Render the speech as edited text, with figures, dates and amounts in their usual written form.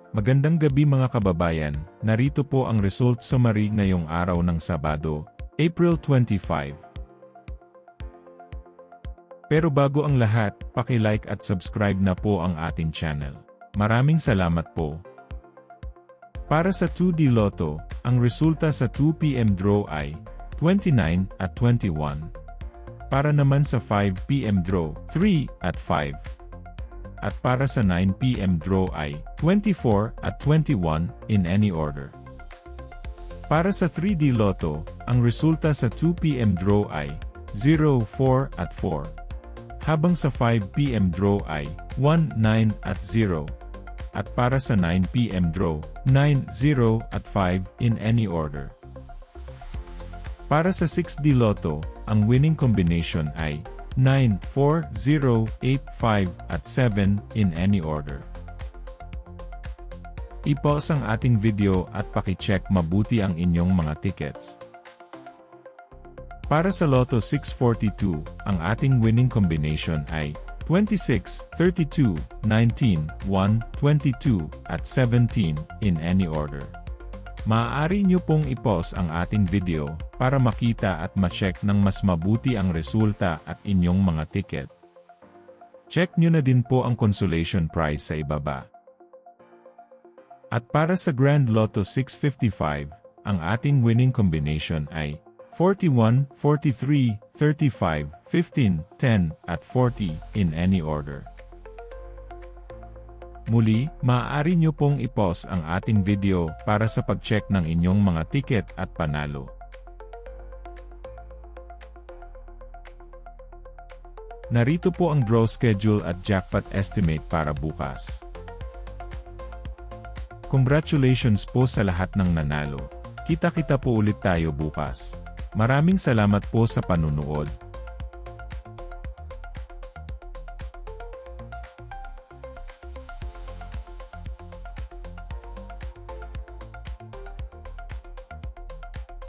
Magandang gabi mga kababayan, narito po ang result summary ngayong araw ng Sabado, April 25. Pero bago ang lahat, paki-like at subscribe na po ang ating channel. Maraming salamat po. Para sa 2D Lotto, ang resulta sa 2 PM draw ay 29 at 21. Para naman sa 5 PM draw, 3 at 5. At para sa 9 PM draw ay 24 at 21 in any order. Para sa 3D Lotto, ang resulta sa 2 PM draw ay 0, 4 at 4. Habang sa 5 PM draw ay 1, 9 at 0. At para sa 9 PM draw, 9, 0 at 5 in any order. Para sa 6D Lotto, ang winning combination ay 9, 4, 0, 8, 5 at 7 in any order. I-pause ang ating video at paki-check mabuti ang inyong mga tickets. Para sa Lotto 642, ang ating winning combination ay 26, 32, 19, 1, 22 at 17 in any order. Maaari nyo pong i-pause ang ating video para makita at ma-check ng mas mabuti ang resulta at inyong mga ticket. Check nyo na din po ang consolation prize sa ibaba. At para sa Grand Lotto 655, ang ating winning combination ay 41, 43, 35, 15, 10 at 40 in any order. Muli, maaari nyo pong i-pause ang ating video para sa pag-check ng inyong mga ticket at panalo. Narito po ang draw schedule at jackpot estimate para bukas. Congratulations po sa lahat ng nanalo. Kita-kita po ulit tayo bukas. Maraming salamat po sa panunood.